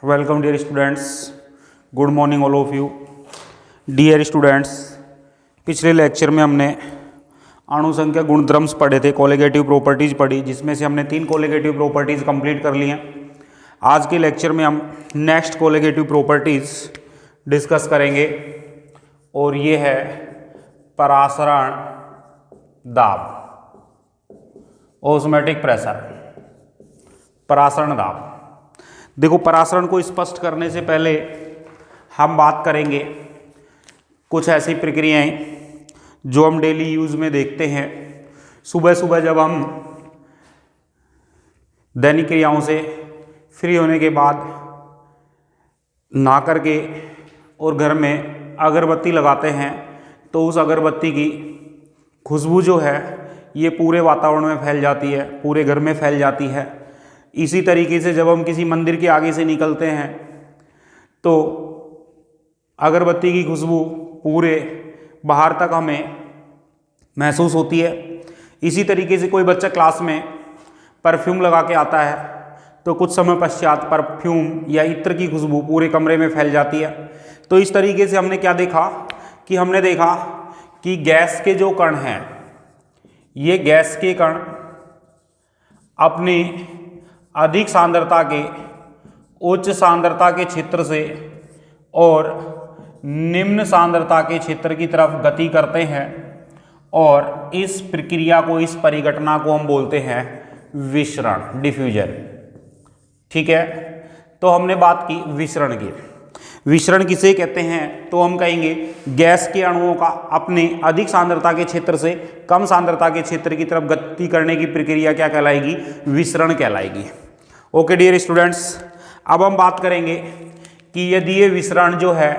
Welcome dear students, good morning all of you. Dear students, पिछले lecture में हमने अणुसंख्या गुणधर्म्स पढ़े थे, कोलिगेटिव प्रॉपर्टीज़ पढ़ी, जिसमें से हमने 3 कोलिगेटिव प्रॉपर्टीज़ कंप्लीट कर ली हैं। आज के लेक्चर में हम नेक्स्ट कोलिगेटिव प्रॉपर्टीज़ डिस्कस करेंगे और ये है परासरण दाब, ऑस्मोटिक प्रेशर। परासरण दाब, देखो परासरण को स्पष्ट करने से पहले हम बात करेंगे कुछ ऐसी प्रक्रियाएं जो हम डेली यूज़ में देखते हैं। सुबह सुबह जब हम दैनिक क्रियाओं से फ्री होने के बाद नहा करके और घर में अगरबत्ती लगाते हैं तो उस अगरबत्ती की खुशबू जो है ये पूरे वातावरण में फैल जाती है, पूरे घर में फैल जाती है। इसी तरीके से जब हम किसी मंदिर के आगे से निकलते हैं तो अगरबत्ती की खुशबू पूरे बाहर तक हमें महसूस होती है। इसी तरीके से कोई बच्चा क्लास में परफ्यूम लगा के आता है तो कुछ समय पश्चात परफ्यूम या इत्र की खुशबू पूरे कमरे में फैल जाती है। तो इस तरीके से हमने क्या देखा कि हमने देखा कि गैस के जो कण हैं, ये गैस के कण अपनी अधिक सांद्रता के उच्च सांद्रता के क्षेत्र से और निम्न सांद्रता के क्षेत्र की तरफ गति करते हैं और इस प्रक्रिया को, इस परिघटना को हम बोलते हैं विसरण, डिफ्यूजन। ठीक है, तो हमने बात की विसरण की। विसरण किसे कहते हैं? तो हम कहेंगे गैस के अणुओं का अपने अधिक सांद्रता के क्षेत्र से कम सांद्रता के क्षेत्र की तरफ गति करने की प्रक्रिया क्या कहलाएगी? विसरण कहलाएगी। ओके डियर स्टूडेंट्स, अब हम बात करेंगे कि यदि ये विसरण जो है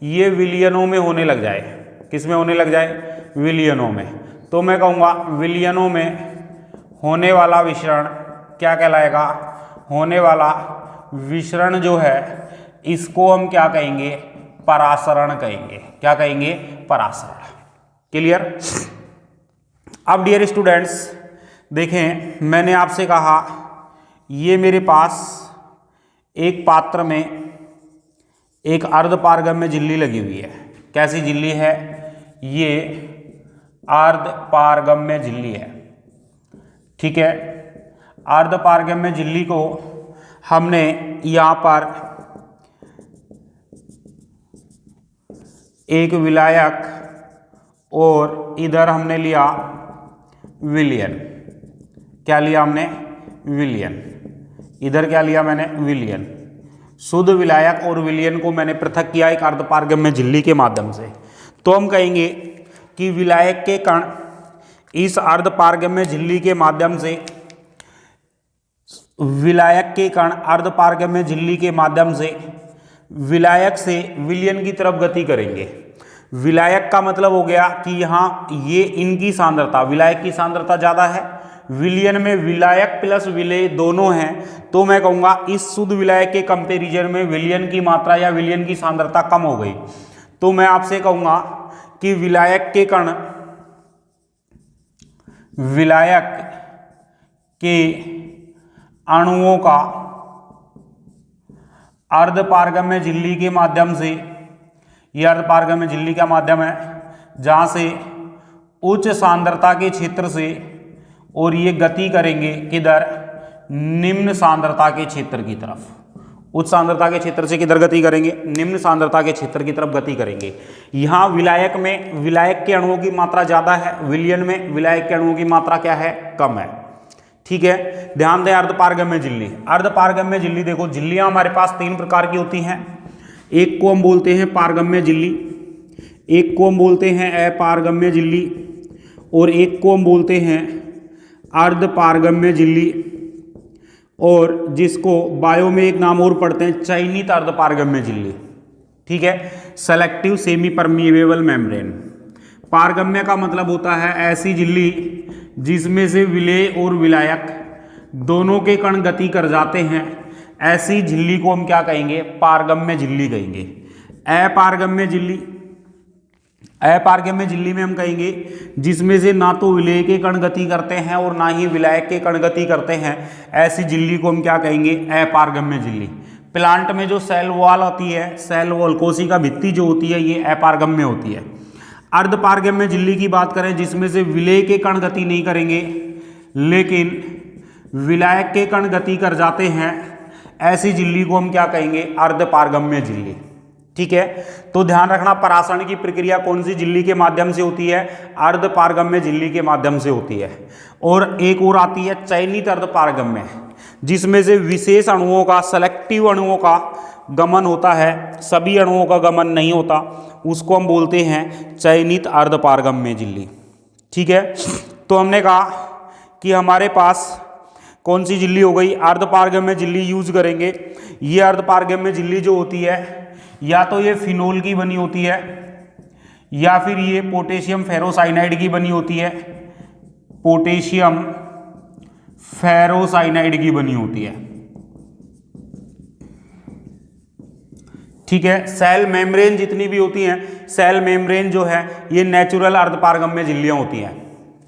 ये विलयनों में होने लग जाए। किस में होने लग जाए? विलयनों में। तो मैं कहूँगा विलयनों में होने वाला विसरण क्या कहलाएगा? होने वाला विसरण जो है इसको हम क्या कहेंगे? परासरण कहेंगे। क्या कहेंगे? परासरण। क्लियर? अब डियर स्टूडेंट्स देखें, मैंने आपसे कहा ये मेरे पास एक पात्र में एक अर्धपारगम्य झिल्ली लगी हुई है। कैसी झिल्ली है? ये अर्धपारगम्य झिल्ली है। ठीक है, अर्धपारगम्य झिल्ली को हमने यहाँ पर एक विलायक और इधर हमने लिया विलयन। क्या लिया हमने? विलयन। इधर क्या लिया मैंने? विलयन। शुद्ध विलायक और विलयन को मैंने पृथक किया एक अर्धपारगम्य झिल्ली के माध्यम से। तो हम कहेंगे कि विलायक के कण इस अर्धपारगम्य झिल्ली के माध्यम से, विलायक के कण अर्धपारगम्य झिल्ली के माध्यम से विलायक से विलयन की तरफ गति करेंगे। विलायक का मतलब हो गया कि यहाँ ये इनकी सांद्रता, विलायक की सांद्रता ज़्यादा है, विलयन में विलायक प्लस विलेय दोनों हैं। तो मैं कहूँगा इस शुद्ध विलायक के कंपेरिजन में विलयन की मात्रा या विलयन की सांद्रता कम हो गई। तो मैं आपसे कहूँगा कि विलायक के कण विलायक के अणुओं का अर्धपारगम्य झिल्ली के माध्यम से, यह अर्धपारगम्य झिल्ली का माध्यम है जहाँ से उच्च सांद्रता के क्षेत्र से और ये गति करेंगे किधर? निम्न सांद्रता के क्षेत्र की तरफ। उच्च सांद्रता के क्षेत्र से किधर गति करेंगे? निम्न सांद्रता के क्षेत्र की तरफ गति करेंगे। यहाँ विलायक में विलायक के अणुओं की मात्रा ज़्यादा है, विलयन में विलायक के अणुओं की मात्रा क्या है? कम है। ठीक है, ध्यान दें अर्धपारगम्य झिल्ली। अर्धपारगम्य झिल्ली देखो, झिल्लियाँ हमारे पास 3 प्रकार की होती हैं। एक को हम बोलते हैं पारगम्य झिल्ली, एक को हम बोलते हैं अपारगम्य झिल्ली और एक को हम बोलते हैं अर्धपारगम्य झिल्ली, और जिसको बायो में एक नाम और पढ़ते हैं चयनित अर्धपारगम्य झिल्ली। ठीक है, सेलेक्टिव सेमी परमिएबल मेम्ब्रेन। पारगम्य का मतलब होता है ऐसी झिल्ली जिसमें से विलेय और विलायक दोनों के कण गति कर जाते हैं, ऐसी झिल्ली को हम क्या कहेंगे? पारगम्य झिल्ली कहेंगे। अपारगम्य झिल्ली, अपारगम्य झिल्ली में हम कहेंगे जिसमें से ना तो विलेय के कण गति करते हैं और ना ही विलायक के कण गति करते हैं, ऐसी झिल्ली को हम क्या कहेंगे? अपारगम्य झिल्ली। प्लांट में जो सेल वॉल होती है, सेल वॉल कोशिका भित्ति जो होती है, ये अपारगम्य होती है। अर्धपारगम्य झिल्ली की बात करें जिसमें से विलेय के कण गति नहीं करेंगे लेकिन विलायक के कण गति कर जाते हैं, ऐसी झिल्ली को हम क्या कहेंगे? अर्धपारगम्य झिल्ली। ठीक है, तो ध्यान रखना परासरण की प्रक्रिया कौन सी झिल्ली के माध्यम से होती है? अर्धपारगम्य झिल्ली के माध्यम से होती है। और एक और आती है चयनित अर्धपारगम्य, जिसमें से विशेष अणुओं का, सेलेक्टिव अणुओं का गमन होता है, सभी अणुओं का गमन नहीं होता, उसको हम बोलते हैं चयनित अर्धपारगम्य झिल्ली। ठीक है, तो हमने कहा कि हमारे पास कौन सी झिल्ली हो गई? अर्धपारगम्य झिल्ली यूज करेंगे। ये अर्धपारगम्य झिल्ली जो होती है या तो ये फिनोल की बनी होती है या फिर ये पोटेशियम फेरोसाइनाइड की बनी होती है, पोटेशियम फेरोसाइनाइड की बनी होती है। ठीक है, सेल मेम्ब्रेन जितनी भी होती हैं, सेल मेम्ब्रेन जो है ये नेचुरल अर्धपारगम्य झिल्लियां होती हैं।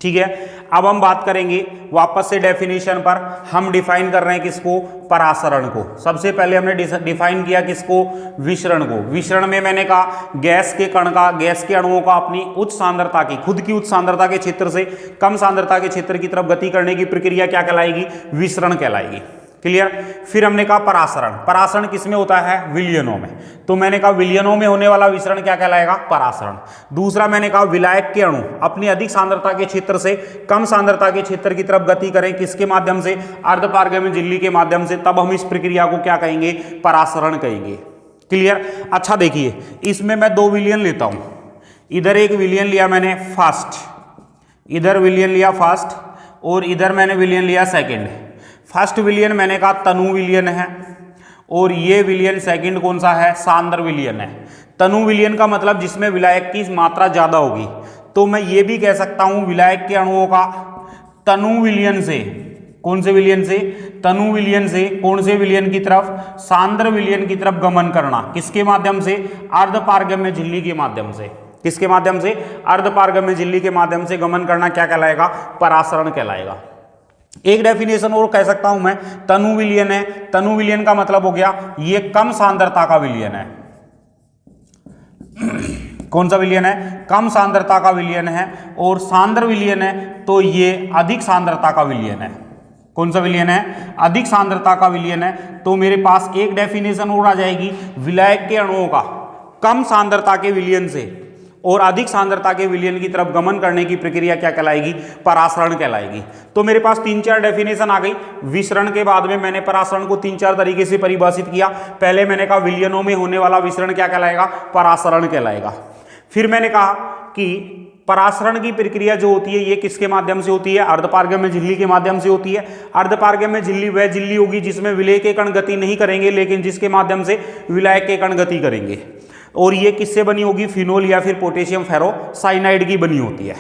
ठीक है, अब हम बात करेंगे वापस से डेफिनेशन पर। हम डिफाइन कर रहे हैं किसको? परासरण को। सबसे पहले हमने डिफाइन किया किसको? विसरण को। विसरण में मैंने कहा गैस के कण का, गैस के अणुओं का अपनी उच्च सांद्रता की, खुद की उच्च सांद्रता के क्षेत्र से कम सांद्रता के क्षेत्र की तरफ गति करने की प्रक्रिया क्या कहलाएगी? विसरण कहलाएगी। क्लियर? फिर हमने कहा परासरण। परासरण किसमें होता है? विलयनों में। तो मैंने कहा विलयनों में होने वाला विसरण क्या कहलाएगा? परासरण। दूसरा मैंने कहा विलायक के अणु अपनी अधिक सांद्रता के क्षेत्र से कम सांद्रता के क्षेत्र की तरफ गति करें, किसके माध्यम से? अर्धपारगम्य झिल्ली के माध्यम से, तब हम इस प्रक्रिया को क्या कहेंगे? परासरण कहेंगे। क्लियर? अच्छा देखिए, इसमें मैं दो विलयन लेता हूं। इधर एक विलयन लिया मैंने फर्स्ट, इधर विलयन लिया फर्स्ट, और इधर मैंने विलयन लिया सेकेंड। फर्स्ट विलयन मैंने कहा तनु विलयन है, और ये विलयन सेकंड कौन सा है? सांद्र विलयन है। तनु विलयन का मतलब जिसमें विलायक की मात्रा ज्यादा होगी। तो मैं ये भी कह सकता हूं विलायक के अणुओं का तनु विलयन से, कौन से विलयन से? तनु विलयन से कौन से विलयन की तरफ? सांद्र विलयन की तरफ गमन करना, किसके माध्यम से? अर्धपारगम्य झिल्ली के माध्यम से। किसके माध्यम से? अर्धपारगम्य झिल्ली के माध्यम से गमन करना क्या कहलाएगा? परासरण कहलाएगा। एक डेफिनेशन और कह सकता हूं मैं, तनु विलयन है। तनु विलयन का मतलब हो गया ये कम सांद्रता का विलयन है। कौन सा विलयन है? कम सांद्रता का विलयन है। और सांद्र विलयन है तो ये अधिक सांद्रता का विलयन है। कौन सा विलयन है? अधिक सांद्रता का विलयन है। तो मेरे पास एक डेफिनेशन और आ जाएगी, विलायक के अणुओं का कम सांद्रता के विलयन से और अधिक सांद्रता के विलयन की तरफ गमन करने की प्रक्रिया क्या कहलाएगी? परासरण कहलाएगी। तो मेरे पास 3-4 डेफिनेशन आ गई। विसरण के बाद में मैंने परासरण को 3-4 तरीके से परिभाषित किया। पहले मैंने कहा विलयनों में होने वाला विसरण क्या कहलाएगा? परासरण कहलाएगा। फिर मैंने कहा कि परासरण की प्रक्रिया जो होती है ये किसके माध्यम से होती है? अर्धपारगम्य झिल्ली के माध्यम से होती है। अर्धपारगम्य झिल्ली वह झिल्ली होगी जिसमें विलेय के कण गति नहीं करेंगे, लेकिन जिसके माध्यम से विलायक के कण गति करेंगे। और ये किससे बनी होगी? फिनोल या फिर पोटेशियम फेरोसाइनाइड की बनी होती है।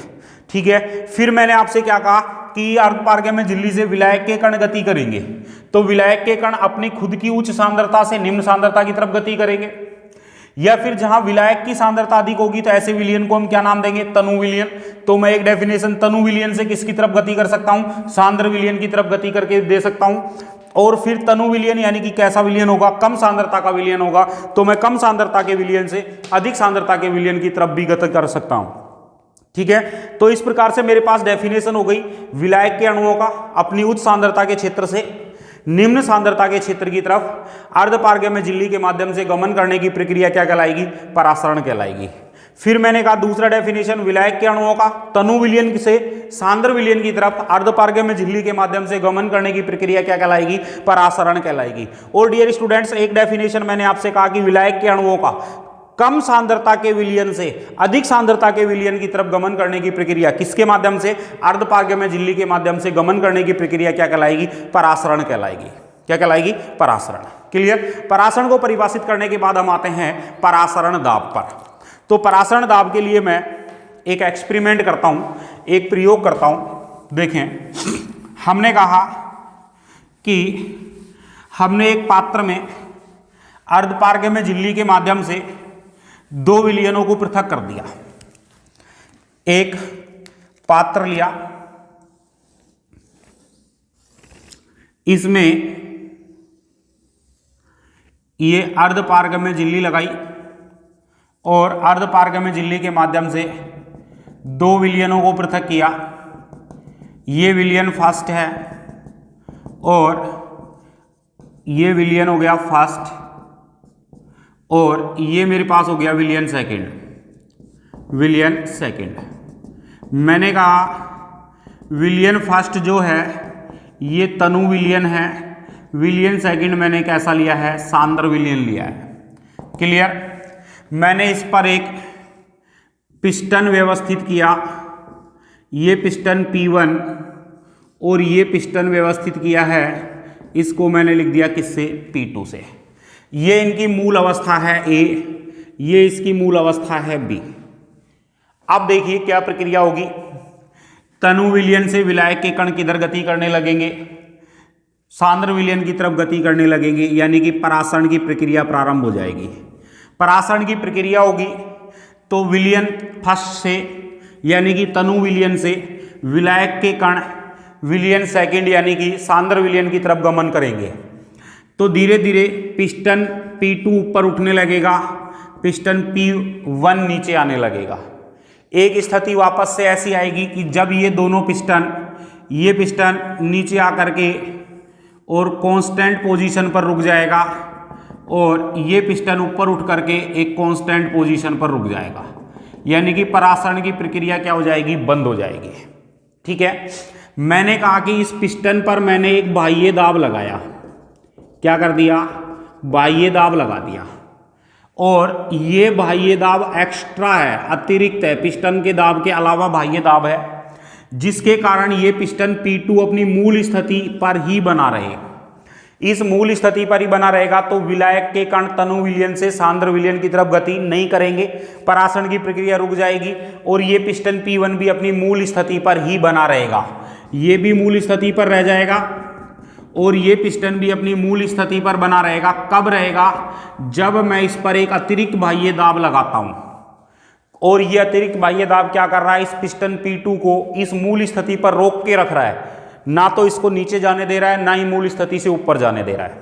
ठीक है, फिर मैंने आपसे क्या कहा कि अर्धपारगम्य झिल्ली से विलायक के कण गति करेंगे, तो विलायक के कण अपनी खुद की उच्च सांद्रता से निम्न सांद्रता की तरफ गति करेंगे, या फिर जहां विलायक की सांद्रता अधिक होगी तो ऐसे विलयन को हम क्या नाम देंगे? तनु विलयन। तो मैं एक डेफिनेशन तनु विलयन से किसकी तरफ गति कर सकता हूं? सांद्र विलयन की तरफ गति करके दे सकता हूं। और फिर तनु विलयन यानी कि कैसा विलयन होगा? कम सांद्रता का विलयन होगा। तो मैं कम सांद्रता के विलयन से अधिक सांद्रता के विलयन की तरफ भी गति कर सकता हूं। ठीक है, तो इस प्रकार से मेरे पास डेफिनेशन हो गई विलायक के अणुओं का अपनी उच्च सांद्रता के क्षेत्र से निम्न सांद्रता के क्षेत्र की तरफ अर्धपारगम्य झिल्ली के माध्यम से गमन करने की प्रक्रिया क्या कहलाएगी? परासरण कहलाएगी। फिर मैंने कहा दूसरा डेफिनेशन, विलायक के अणुओं का तनु विलयन से सांद्र विलयन की तरफ अर्धपारगम्य झिल्ली के माध्यम से गमन करने की प्रक्रिया क्या कहलाएगी? परासरण कहलाएगी। और डियर स्टूडेंट्स, एक डेफिनेशन मैंने आपसे कहा कि विलायक के अणुओं का कम सांद्रता के विलयन से अधिक सांद्रता के विलयन की तरफ गमन करने की प्रक्रिया किसके माध्यम से? अर्धपारगम्य झिल्ली के माध्यम से गमन करने की प्रक्रिया क्या कहलाएगी? परासरण कहलाएगी। क्या कहलाएगी? परासरण। क्लियर? परासरण को परिभाषित करने के बाद हम आते हैं परासरण दाब पर। तो परासरण दाब के लिए मैं एक एक्सपेरिमेंट करता हूं, एक प्रयोग करता हूं। देखें, हमने कहा कि हमने एक पात्र में अर्धपारगम्य झिल्ली के माध्यम से दो विलयनों को पृथक कर दिया। एक पात्र लिया, इसमें ये अर्धपारगम्य झिल्ली लगाई और अर्धपारगम्य झिल्ली के माध्यम से दो विलयनों को पृथक किया। ये विलयन फर्स्ट है और ये विलयन हो गया फर्स्ट, और ये मेरे पास हो गया विलयन सेकंड। विलयन सेकंड मैंने कहा विलयन फर्स्ट जो है ये तनु विलयन है, विलयन सेकंड मैंने कैसा लिया है, सांद्र विलयन लिया है। क्लियर। मैंने इस पर एक पिस्टन व्यवस्थित किया, ये पिस्टन P1 और ये पिस्टन व्यवस्थित किया है, इसको मैंने लिख दिया किससे, P2 से। ये इनकी मूल अवस्था है A, ये इसकी मूल अवस्था है B। अब देखिए क्या प्रक्रिया होगी। तनु विलयन से विलायक के कण किधर गति करने लगेंगे, सांद्र विलयन की तरफ गति करने लगेंगे, यानी कि परासरण की प्रक्रिया प्रारंभ हो जाएगी। परासरण की प्रक्रिया होगी तो विलयन फर्स्ट से यानी कि तनु विलयन से विलायक के कण विलयन सेकंड यानी कि सांद्र विलयन की तरफ गमन करेंगे। तो धीरे धीरे पिस्टन P2 ऊपर उठने लगेगा, पिस्टन P1 नीचे आने लगेगा। एक स्थिति वापस से ऐसी आएगी कि जब ये दोनों पिस्टन, ये पिस्टन नीचे आकर के और कांस्टेंट पोजीशन पर रुक जाएगा और ये पिस्टन ऊपर उठ करके एक कांस्टेंट पोजीशन पर रुक जाएगा, यानी कि परासरण की प्रक्रिया क्या हो जाएगी, बंद हो जाएगी। ठीक है। मैंने कहा कि इस पिस्टन पर मैंने एक बाह्य दाब लगाया, क्या कर दिया, बाह्य दाब लगा दिया, और ये बाह्य दाब एक्स्ट्रा है, अतिरिक्त है, पिस्टन के दाब के अलावा बाह्य दाब है, जिसके कारण ये पिस्टन P2 अपनी मूल स्थिति पर ही बना रहे। इस मूल स्थिति पर ही बना रहेगा तो विलायक के कण तनु विलयन से सांद्र विलयन की तरफ गति नहीं करेंगे, परासरण की प्रक्रिया रुक जाएगी और ये पिस्टन P1 भी अपनी मूल स्थिति पर ही बना रहेगा। ये भी मूल स्थिति पर रह जाएगा और ये पिस्टन भी अपनी मूल स्थिति पर बना रहेगा। कब रहेगा, जब मैं इस पर एक अतिरिक्त बाह्य दाब लगाता हूं, और ये अतिरिक्त बाह्य दाब क्या कर रहा है, इस पिस्टन P2 को इस मूल स्थिति पर रोक के रख रहा है, ना तो इसको नीचे जाने दे रहा है, ना ही मूल स्थिति से ऊपर जाने दे रहा है।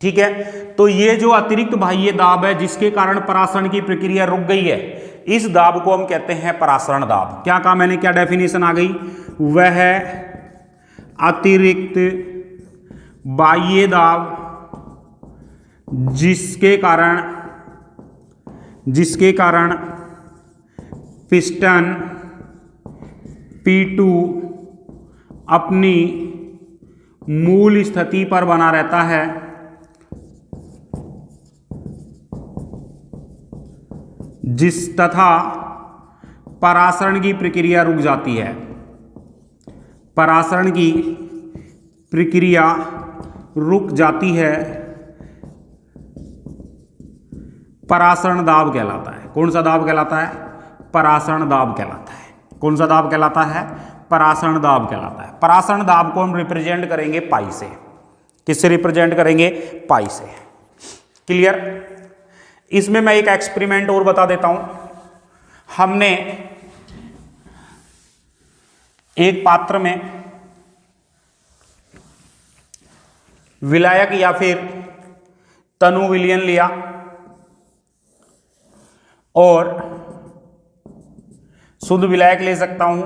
ठीक है। तो ये जो अतिरिक्त बाह्य दाब है जिसके कारण परासरण की प्रक्रिया रुक गई है, इस दाब को हम कहते हैं परासरण दाब। क्या कहा मैंने, क्या डेफिनेशन आ गई, वह अतिरिक्त बाह्य दाब जिसके कारण पिस्टन P2 अपनी मूल स्थिति पर बना रहता है, जिस तथा परासरण की प्रक्रिया रुक जाती है। परासरण की प्रक्रिया रुक जाती है, परासरण दाब कहलाता है। कौन सा दाब कहलाता है, परासरण दाब कहलाता है। कौन सा दाब कहलाता है, परासरण दाब कहलाता है। परासरण दाब को हम रिप्रेजेंट करेंगे पाई से। किससे रिप्रेजेंट करेंगे, पाई से। क्लियर। इसमें मैं एक एक्सपेरिमेंट और बता देता हूं। हमने एक पात्र में विलायक या फिर तनु विलयन लिया और शुद्ध विलायक ले सकता हूं,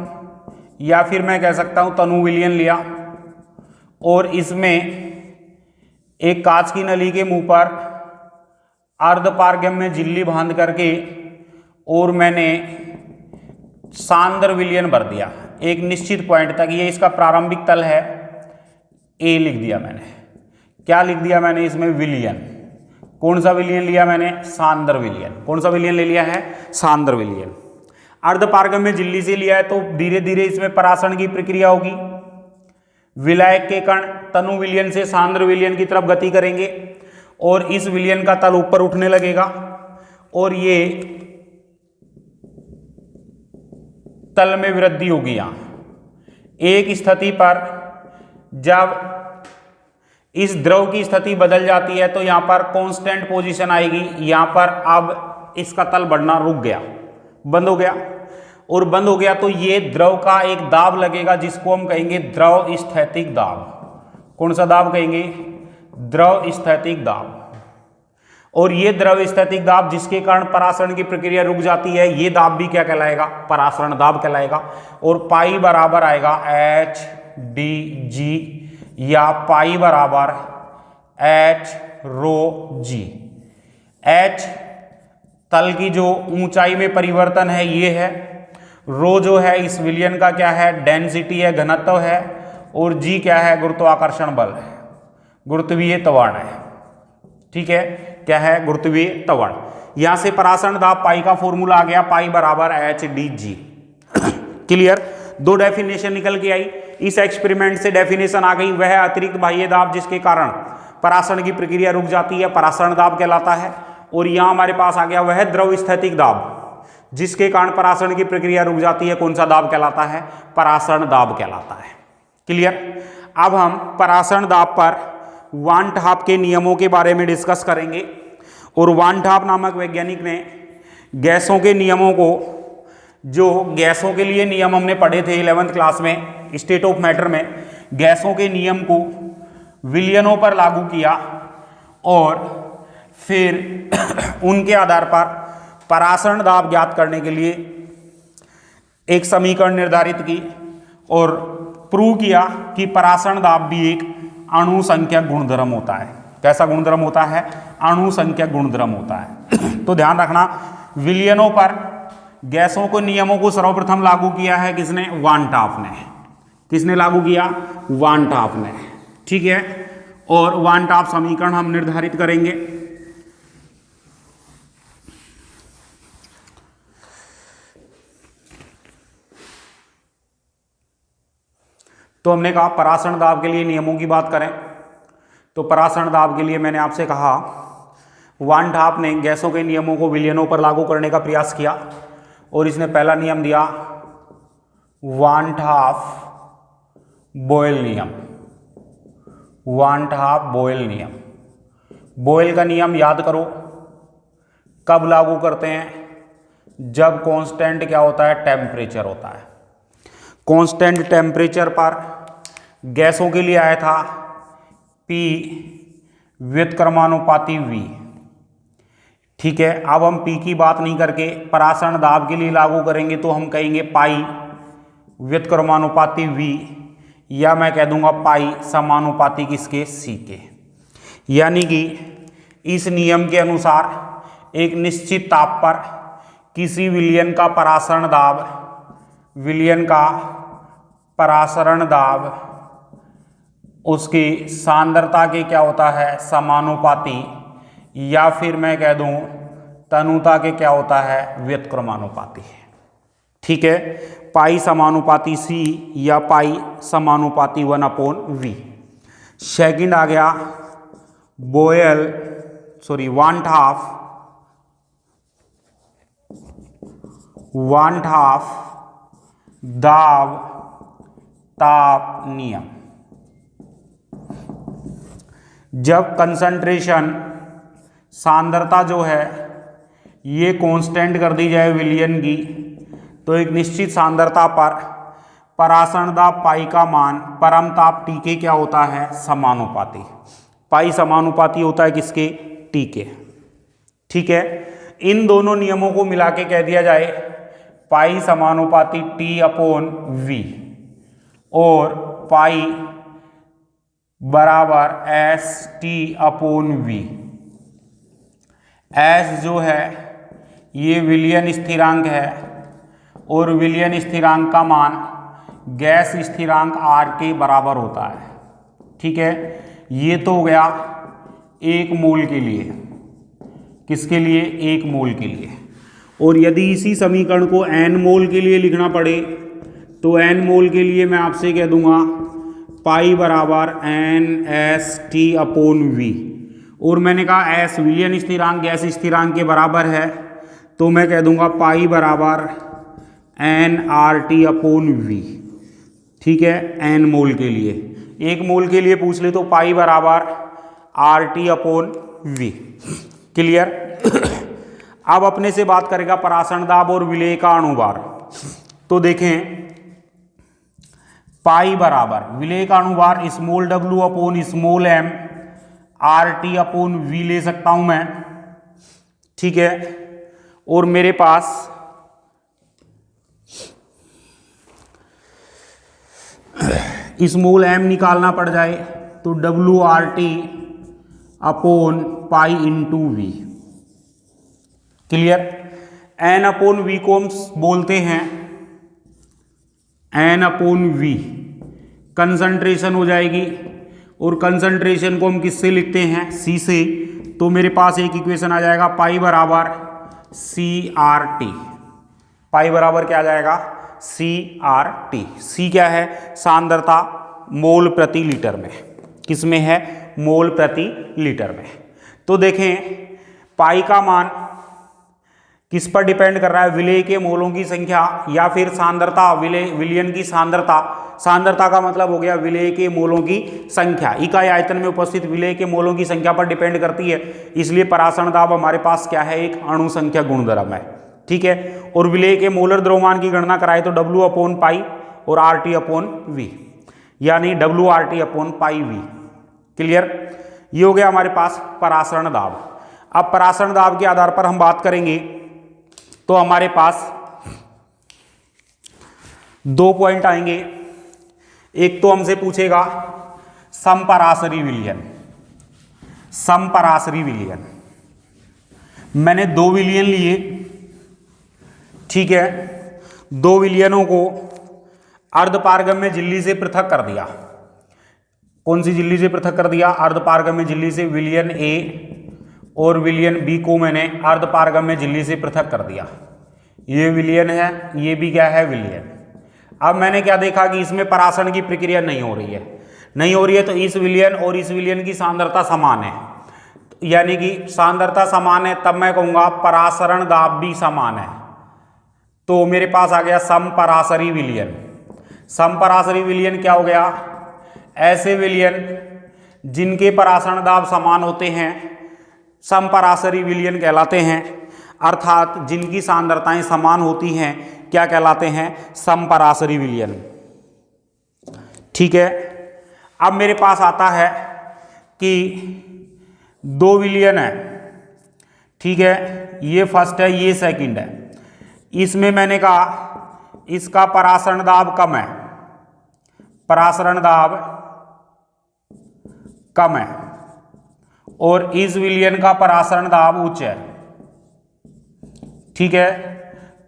या फिर मैं कह सकता हूं तनु विलयन लिया, और इसमें एक कांच की नली के मुंह पर अर्धपारगम्य झिल्ली बांध करके और मैंने सांद्र विलयन भर दिया एक निश्चित पॉइंट तक। ये इसका प्रारंभिक तल है, ए लिख दिया मैंने। क्या लिख दिया मैंने इसमें, विलयन। कौन सा विलयन लिया मैंने, सांद्र विलयन। कौन सा विलयन ले लिया है, सांद्र विलयन। अर्धपारगम्य झिल्ली से लिया है तो धीरे धीरे इसमें परासरण की प्रक्रिया होगी। विलायक के कण तनु विलयन से सांद्र विलयन की तरफ गति करेंगे और इस विलयन का तल ऊपर उठने लगेगा और ये तल में वृद्धि होगी। यहां एक स्थिति पर जब इस द्रव की स्थिति बदल जाती है तो यहां पर कांस्टेंट पोजीशन आएगी। यहां पर अब इसका तल बढ़ना रुक गया, बंद हो गया, और बंद हो गया तो ये द्रव का एक दाब लगेगा जिसको हम कहेंगे द्रव स्थैतिक दाब। कौन सा दाब कहेंगे, द्रव स्थैतिक दाब। और ये द्रव स्थैतिक दाब जिसके कारण परासरण की प्रक्रिया रुक जाती है, ये दाब भी क्या कहलाएगा, परासरण दाब कहलाएगा। और पाई बराबर आएगा एच डी जी या पाई बराबर एच रो जी। एच तल की जो ऊंचाई में परिवर्तन है ये है, रो जो है इस विलयन का क्या है, डेंसिटी है, घनत्व है, और जी क्या है, गुरुत्वाकर्षण बल है, गुरुत्वीय त्वरण है। ठीक है, क्या है, गुरुत्वीय त्वरण। यहां से परासरण दाब पाई का फॉर्मूला आ गया, पाई बराबर एच डी जी। क्लियर, दो डेफिनेशन निकल के आई। इस एक्सपेरिमेंट से डेफिनेशन आ गई, वह अतिरिक्त बाह्य दाब जिसके कारण परासरण की प्रक्रिया रुक जाती है परासरण दाब कहलाता है। और यहां हमारे पास आ गया वह द्रव स्थैतिक दाब जिसके कारण परासरण की प्रक्रिया रुक जाती है, कौन सा दाब कहलाता है, परासरण दाब कहलाता है। क्लियर, अब हम परासरण दाब पर वान ठाप के नियमों के बारे में डिस्कस करेंगे। और वान ठाप नामक वैज्ञानिक ने गैसों के नियमों को, जो गैसों के लिए नियम हमने पढ़े थे 11th क्लास में स्टेट ऑफ मैटर में, गैसों के नियम को विलयनों पर लागू किया और फिर उनके आधार पर परासरण दाब ज्ञात करने के लिए एक समीकरण निर्धारित की और प्रूव किया कि परासरण दाब भी एक अणु संख्यक गुणधर्म होता है। कैसा गुणधर्म होता है, अणु संख्यक गुणधर्म होता है। तो ध्यान रखना, विलयनों पर गैसों को नियमों को सर्वप्रथम लागू किया है किसने, वान ठाप ने। किसने लागू किया, वान ठाप ने। ठीक है, और वान ठाप समीकरण हम निर्धारित करेंगे। तो हमने कहा परासरण दाब के लिए नियमों की बात करें तो परासरण दाब के लिए मैंने आपसे कहा वान ठाप ने गैसों के नियमों को विलयनों पर लागू करने का प्रयास किया और इसने पहला नियम दिया वान ठाप बॉयल नियम। वान ठाप बॉयल नियम, बॉयल का नियम याद करो, कब लागू करते हैं, जब कांस्टेंट क्या होता है, टेम्परेचर होता है। कांस्टेंट टेम्परेचर पर गैसों के लिए आया था P व्युत्क्रमानुपाती V। ठीक है, अब हम P की बात नहीं करके परासरण दाब के लिए लागू करेंगे तो हम कहेंगे पाई व्युत्क्रमानुपाती V, या मैं कह दूंगा पाई समानुपाती किसके, C के। यानी कि इस नियम के अनुसार एक निश्चित ताप पर किसी विलयन का परासरण दाब, विलयन का परासरण दाब उसकी सांद्रता के क्या होता है, समानुपाती, या फिर मैं कह दूं तनुता के क्या होता है, व्युत्क्रमानुपाती। ठीक है, पाई समानुपाती C या पाई समानुपाती 1/V। सेकंड आ गया वान ठाप दाब ताप नियम। जब कंसंट्रेशन, सांद्रता जो है ये कांस्टेंट कर दी जाए विलयन की, तो एक निश्चित सांद्रता पर परासरण दाब पाई का मान परम ताप T के क्या होता है, समानुपाती। पाई समानुपाती होता है किसके, T के। ठीक है, इन दोनों नियमों को मिला के कह दिया जाए पाई समानुपाती T/V और पाई बराबर ST/V। S जो है ये विलयन स्थिरांक है और विलयन स्थिरांक का मान गैस स्थिरांक R के बराबर होता है। ठीक है, ये तो हो गया एक मोल के लिए, किसके लिए, एक मोल के लिए। और यदि इसी समीकरण को n मोल के लिए लिखना पड़े तो n मोल के लिए मैं आपसे कह दूंगा पाई बराबर NST/V। और मैंने कहा S विलयन स्थिरांक गैस स्थिरांक के बराबर है, तो मैं कह दूंगा पाई बराबर nRT/V। ठीक है, n मोल के लिए, एक मोल के लिए पूछ ले तो पाई बराबर RT/V। क्लियर। अब अपने से बात करेगा परासरण दाब और विलेय का अणुभार। तो देखें पाई बराबर विलेय का अणुभार स्मॉल w/स्मॉल m RT/V ले सकता हूं मैं। ठीक है। और मेरे पास स्मॉल m निकालना पड़ जाए तो WRT upon pi into V. Clear. n upon V को हम बोलते हैं n अपॉन वी कंसंट्रेशन हो जाएगी, और कंसंट्रेशन को हम किससे लिखते हैं? c से। तो मेरे पास एक इक्वेशन आ जाएगा पाई बराबर CRT। पाई बराबर क्या आ जाएगा? CRT। C क्या है? सांद्रता मोल प्रति लीटर में। किस में है? मोल प्रति लीटर में। तो देखें पाई का मान किस पर डिपेंड कर रहा है? विलेय के मोलों की संख्या या फिर सांद्रता, विलयन की सांद्रता। सांद्रता का मतलब हो गया विलेय के मोलों की संख्या। इकाई आयतन में उपस्थित विलेय के मोलों की संख्या पर डिपेंड करती है, इसलिए परासरण दाब हमारे पास क्या है? एक अणु संख्या गुणधर्म है। ठीक है। और विलेय के मोलर द्रव्यमान की गणना कराए तो W अपॉन पाई और RT अपॉन वी, यानी WRT upon pi V. Clear. ये हो गया हमारे पास परासरण दाब। अब परासरण दाब के आधार पर हम बात करेंगे तो हमारे पास 2 पॉइंट आएंगे। एक तो हमसे पूछेगा समपरासरी विलयन। समपरासरी विलयन, मैंने 2 विलयन लिए। ठीक है। 2 विलयनों को अर्धपारगम्य झिल्ली से पृथक कर दिया। कौन सी झिल्ली से पृथक कर दिया? अर्धपारगम्य झिल्ली से। विलयन ए और विलयन बी को मैंने अर्धपारगम्य झिल्ली से पृथक कर दिया। ये विलयन है, ये भी क्या है? विलयन। अब मैंने क्या देखा कि इसमें परासरण की प्रक्रिया नहीं हो रही है। नहीं हो रही है तो इस विलयन और इस विलयन की सांद्रता समान है, यानी कि सांद्रता समान है, तब मैं कहूँगा परासरण दाब भी समान है। तो मेरे पास आ गया समपरासरी विलयन। समपरासरी विलयन क्या हो गया? ऐसे विलयन जिनके परासरण दाब समान होते हैं समपरासरी विलयन कहलाते हैं, अर्थात जिनकी सांद्रताएं समान होती हैं क्या कहलाते हैं? समपरासरी विलयन। ठीक है। अब मेरे पास आता है कि 2 विलयन है। ठीक है। ये फर्स्ट है, ये सेकंड है। इसमें मैंने कहा इसका परासरण दाब कम है, परासरण दाब कम है, और इस विलयन का परासरण दाब उच्च है। ठीक है।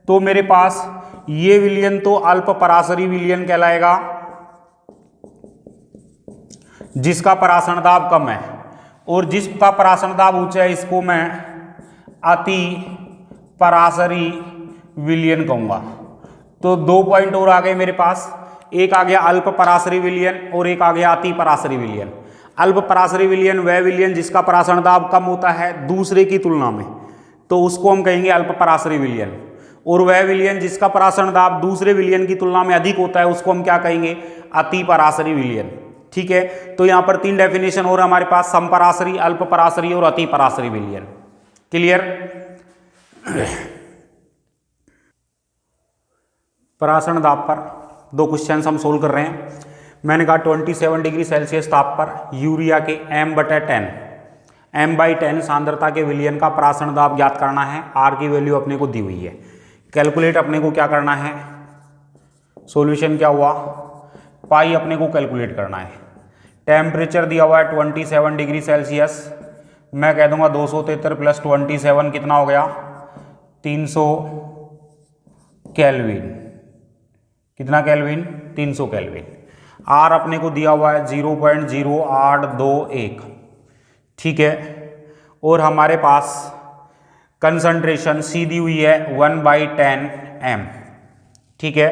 तो मेरे पास ये विलयन तो अल्प परासरी विलयन कहलाएगा जिसका परासरण दाब कम है, और जिसका परासरण दाब उच्च है इसको मैं अति परासरी विलयन कहूंगा। तो 2 पॉइंट और आ गए मेरे पास। एक आ गया अल्प परासरी विलयन और एक आ गया अति परासरी विलयन। अल्प परासरी विलयन वह विलयन जिसका परासरण दाब कम होता है दूसरे की तुलना में, तो उसको हम कहेंगे अल्प परासरी विलयन। और वह विलयन जिसका परासरण दाब दूसरे विलयन की तुलना में अधिक होता है उसको हम क्या कहेंगे? अति परासरी विलयन। ठीक है। तो यहां पर 3 डेफिनेशन और हमारे पास, समपरासरी, अल्प परासरी और अति परासरी विलयन। क्लियर। परासरण दाब पर 2 क्वेश्चन हम सोल्व कर रहे हैं। मैंने कहा 27 डिग्री सेल्सियस ताप पर यूरिया के m/10 m/10 सांद्रता के विलयन का परासरण दाब ज्ञात करना है। R की वैल्यू अपने को दी हुई है। कैलकुलेट अपने को क्या करना है? सॉल्यूशन क्या हुआ? पाई अपने को कैलकुलेट करना है। टेम्परेचर दिया हुआ है 27 डिग्री सेल्सियस। मैं कह दूंगा 273 प्लस 27 कितना हो गया? 300 केल्विन। कितना केल्विन? 300 केल्विन। आर अपने को दिया हुआ है 0.0821। ठीक है। और हमारे पास कंसंट्रेशन सी दी हुई है 1/10 m। ठीक है।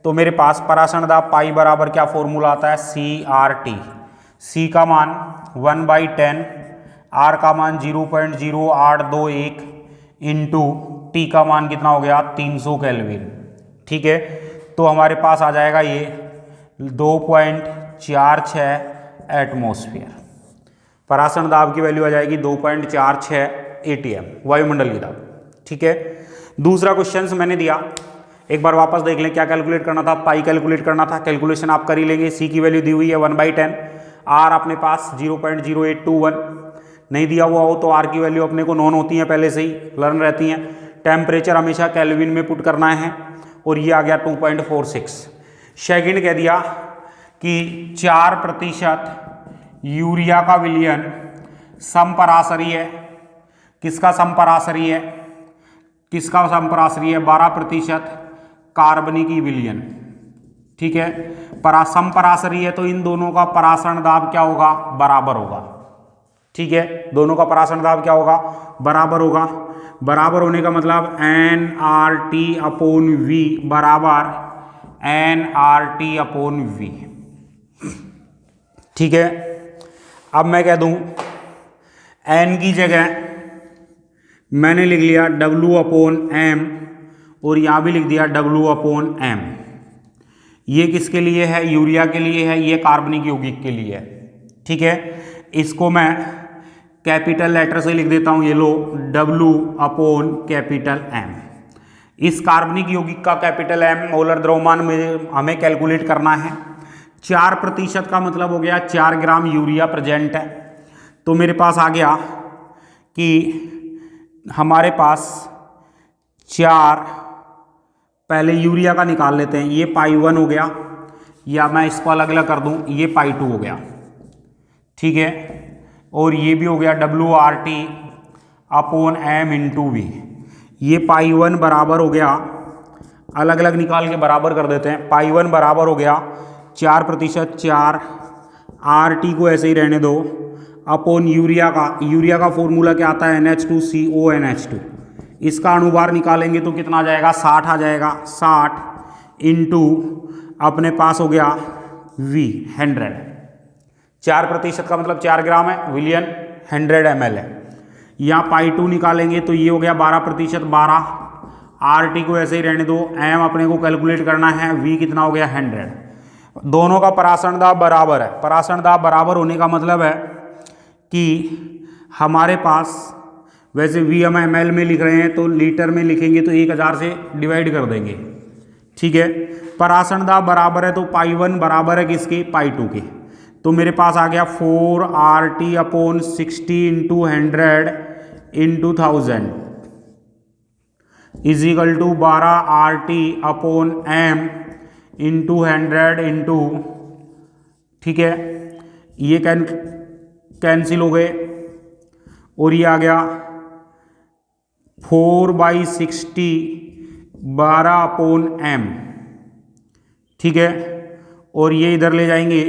तो मेरे पास परासरण दाब पाई बराबर क्या फॉर्मूला आता है? CRT। C का मान 1/10, R का मान 0.0821 इंटू T का मान कितना हो गया? 300 केल्विन। ठीक है। तो हमारे पास आ जाएगा ये 2.46 एटमॉस्फेयर। परासरण दाब की वैल्यू आ जाएगी 2.46 ATM, वायुमंडलीय दाब। ठीक है। दूसरा क्वेश्चन मैंने दिया, एक बार वापस देख लें क्या कैलकुलेट करना था? पाई कैलकुलेट करना था। कैलकुलेशन आप कर ही लेंगे। सी की वैल्यू दी हुई है 1/10, आर अपने पास 0.0821, नहीं दिया हुआ हो तो आर की वैल्यू अपने को नॉन होती हैं, पहले से ही लर्न रहती हैं। टेम्परेचर हमेशा केल्विन में पुट करना है और ये आ गया 2.46। सेकंड कह दिया कि 4% यूरिया का विलयन समपराशरी है। किसका समपराशरी है? किसका समपराशरी है? 12% कार्बनिक विलयन। ठीक है, समपराशरी है तो इन दोनों का परासरण दाब क्या होगा? बराबर होगा। ठीक है, दोनों का परासरण दाब क्या होगा? बराबर होगा। बराबर होने का मतलब nRT/V बराबर nRT/V। ठीक है, अब मैं कह दूं n की जगह मैंने लिख लिया W/m और यहां भी लिख दिया W/m। ये किसके लिए है? यूरिया के लिए है, ये कार्बनिक यौगिक के लिए है। ठीक है, इसको मैं कैपिटल लेटर से लिख देता हूं, ये लो W/M। इस कार्बनिक यौगिक का कैपिटल M मोलर द्रव्यमान में हमें कैलकुलेट करना है। 4% का मतलब हो गया 4 ग्राम यूरिया प्रेजेंट है। तो मेरे पास आ गया कि हमारे पास 4, पहले यूरिया का निकाल लेते हैं, ये π1 हो गया, या मैं इसको अलग अलग कर दूं, ये π2 हो गया। ठीक है, और ये भी हो गया WRT/m/V। ये π1 बराबर हो गया, अलग अलग निकाल के बराबर कर देते हैं। π1 बराबर हो गया 4%, 4 RT को ऐसे ही रहने दो अपॉन यूरिया का फॉर्मूला क्या आता है? NH2CONH2। इसका अणुभार निकालेंगे तो कितना आ जाएगा? 60 आ जाएगा। 60 इंटू अपने पास हो गया V 100। 4% का मतलब 4 ग्राम है, विलियन 100 ml है। यहाँ π2 निकालेंगे तो ये हो गया 12%, 12 RT को ऐसे ही रहने दो, M अपने को कैलकुलेट करना है, V कितना हो गया? 100। दोनों का परासरण दाब बराबर है। परासरण दाब बराबर होने का मतलब है कि हमारे पास, वैसे V हम ml में लिख रहे हैं तो लीटर में लिखेंगे तो 1000 से डिवाइड कर देंगे। ठीक है, परासरण दाब बराबर है तो π1 बराबर है किसके? π2 के। तो मेरे पास आ गया 4RT/60 into 100 into 1000 is equal to 12RT/m into 100 into, ठीक है, ये कैंसिल हो गए और ये आ गया 4/60 12/m। ठीक है, और ये इधर ले जाएंगे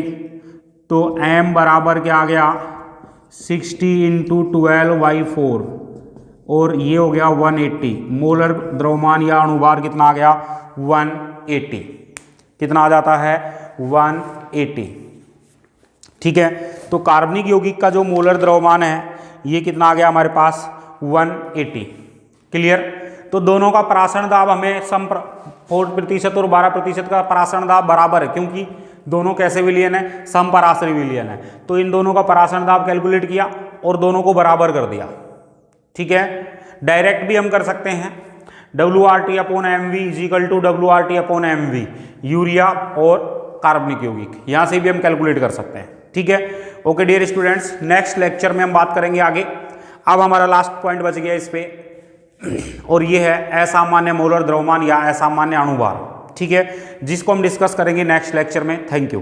तो m बराबर क्या आ गया? 60 इंटू 12/4 और ये हो गया 180। मोलर द्रव्यमान या अणुभार कितना आ गया? 180। कितना आ जाता है? 180। ठीक है, तो कार्बनिक यौगिक का जो मोलर द्रव्यमान है ये कितना आ गया हमारे पास? 180। क्लियर? तो दोनों का परासरण दाब हमें 4% और 12% का परासरण दाब बराबर है, क्योंकि दोनों कैसे विलयन है? समपराशरी विलयन है। तो इन दोनों का परासरण दाब कैलकुलेट किया और दोनों को बराबर कर दिया। ठीक है, डायरेक्ट भी हम कर सकते हैं, WRT/mV is equal to WRT/mV, urea और कार्बनिक यौगिक, यहां से भी हम कैलकुलेट कर सकते हैं। ठीक है, okay dear students, next lecture में हम बात करेंगे आगे। अब हमारा लास्ट पॉइंट बच गया इस पे, और ये है असामान्य मोलर द्रव्यमान या असामान्य अणुभार। ठीक है, जिसको हम डिस्कस करेंगे नेक्स्ट लेक्चर में। Thank you.